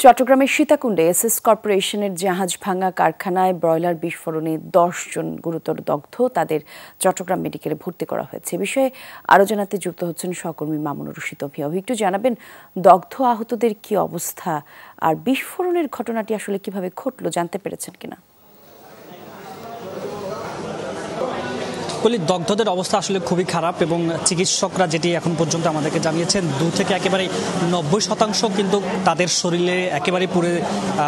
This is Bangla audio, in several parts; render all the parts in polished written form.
চট্টগ্রামের সীতাকুণ্ডে এসএস কর্পোরেশনের জাহাজ ভাঙা কারখানায় ব্রয়লার বিস্ফোরণে ১০ জন গুরুতর দগ্ধ, তাদের চট্টগ্রাম মেডিকেলে ভর্তি করা হয়েছে। এ বিষয়ে আরও জানাতে যুক্ত হচ্ছেন সহকর্মী মামুনুর রশীদ অভি। একটু জানাবেন দগ্ধ আহতদের কি অবস্থা, আর বিস্ফোরণের ঘটনাটি আসলে কিভাবে ঘটলো জানতে পেরেছেন কিনা? দগ্ধদের অবস্থা আসলে খুবই খারাপ এবং চিকিৎসকরা যেটি এখন পর্যন্ত আমাদেরকে জানিয়েছেন 2 থেকে একেবারে 90% কিন্তু তাদের শরীরে একেবারে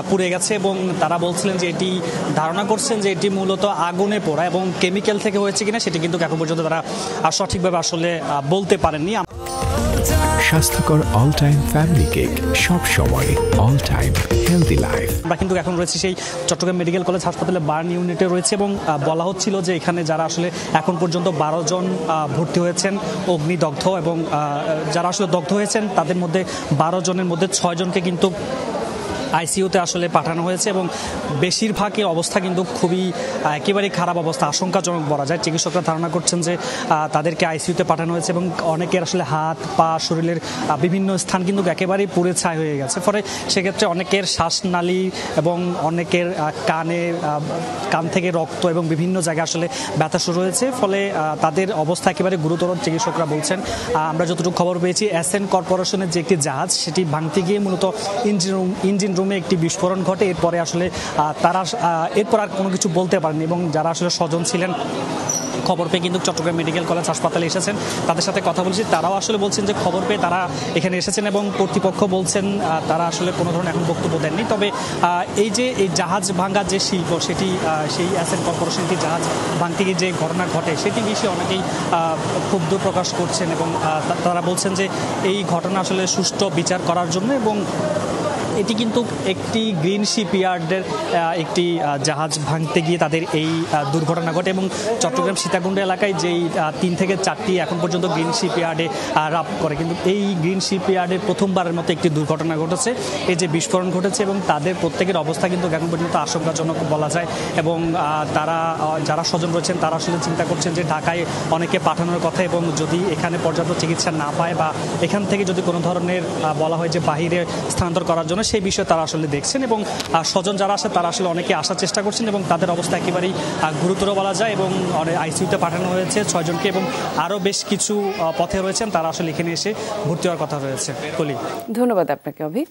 পুড়ে গেছে এবং তারা বলছিলেন যে এটি ধারণা করছেন যে এটি মূলত আগুনে পোড়া এবং কেমিক্যাল থেকে হয়েছে কিনা সেটি কিন্তু এখন পর্যন্ত তারা সঠিকভাবে আসলে বলতে পারেননি। স্বাস্থ্যকর অল টাইম ফ্যামিলি কেক, সব সময় অল টাইম হেলদি লাইফ। আমরা কিন্তু এখন রয়েছে সেই চট্টগ্রাম মেডিকেল কলেজ হাসপাতালে বার্ন ইউনিটে রয়েছে এবং বলা হচ্ছিল যে এখানে যারা আসলে এখন পর্যন্ত 12 জন ভর্তি হয়েছেন অগ্নিদগ্ধ এবং যারা আসলে দগ্ধ হয়েছেন তাদের মধ্যে 12 জনের মধ্যে 6 জনকে কিন্তু আইসিইউতে আসলে পাঠানো হয়েছে এবং বেশিরভাগের অবস্থা কিন্তু খুবই একেবারেই খারাপ অবস্থা, আশঙ্কাজনক বলা যায়। চিকিৎসকরা ধারণা করছেন যে তাদেরকে আইসিইউতে পাঠানো হয়েছে এবং অনেকের আসলে হাত পা শরীরের বিভিন্ন স্থান কিন্তু একেবারেই পুড়ে ছাই হয়ে গেছে। ফলে সেক্ষেত্রে অনেকের শ্বাসনালী এবং অনেকের কান থেকে রক্ত এবং বিভিন্ন জায়গায় আসলে ব্যথা শুরু হয়েছে। ফলে তাদের অবস্থা একেবারে গুরুতর চিকিৎসকরা বলছেন। আমরা যতটুকু খবর পেয়েছি এসএন কর্পোরেশনের যে একটি জাহাজ সেটি ভাঙতে গিয়ে মূলত ইঞ্জিন রুমে একটি বিস্ফোরণ ঘটে। এরপরে আসলে তারা এরপর আর কোনো কিছু বলতে পারেনি এবং যারা আসলে স্বজন ছিলেন খবর পেয়ে কিন্তু চট্টগ্রাম মেডিকেল কলেজ হাসপাতালে এসেছেন, তাদের সাথে কথা বলছি। তারাও আসলে বলছেন যে খবর পেয়ে তারা এখানে এসেছেন এবং কর্তৃপক্ষ বলছেন তারা আসলে কোনো ধরনের এখন বক্তব্য দেননি। তবে এই জাহাজ ভাঙার যে শিল্প সেটি সেই এসএন কর্পোরেশনটি জাহাজ ভাঙতে গিয়ে যে ঘটনা ঘটে সেটি বিষয়ে অনেকেই ক্ষুব্ধ প্রকাশ করছেন এবং তারা বলছেন যে এই ঘটনা আসলে সুষ্ঠু বিচার করার জন্য এবং এটি কিন্তু একটি গ্রিন শিপইয়ার্ডের একটি জাহাজ ভাঙতে গিয়ে তাদের এই দুর্ঘটনা ঘটে এবং চট্টগ্রাম সীতাকুণ্ড এলাকায় যেই 3 থেকে 4টি এখন পর্যন্ত গ্রিন শিপইয়ার্ডে রাপ করে, কিন্তু এই গ্রিন শিপইয়ার্ডের প্রথমবারের মতো একটি দুর্ঘটনা ঘটেছে, এই যে বিস্ফোরণ ঘটেছে এবং তাদের প্রত্যেকের অবস্থা কিন্তু এখন পর্যন্ত আশঙ্কাজনক বলা যায় এবং তারা যারা স্বজন রয়েছেন তারা আসলে চিন্তা করছেন যে ঢাকায় অনেকে পাঠানোর কথা এবং যদি এখানে পর্যাপ্ত চিকিৎসা না পায় বা এখান থেকে যদি কোনো ধরনের বলা হয় যে বাহিরে স্থানান্তর করার জন্য সেই বিষয়ে তারা আসলে দেখছেন এবং স্বজন যারা আছে তারা আসলে অনেকে আসার চেষ্টা করছেন এবং তাদের অবস্থা একেবারেই গুরুতর বলা যায় এবং আইসিইউতে পাঠানো হয়েছে 6 জনকে এবং আরও বেশ কিছু পথে রয়েছেন তারা আসলে এখানে এসে ভর্তি হওয়ার কথা রয়েছে। ধন্যবাদ আপনাকে অভি।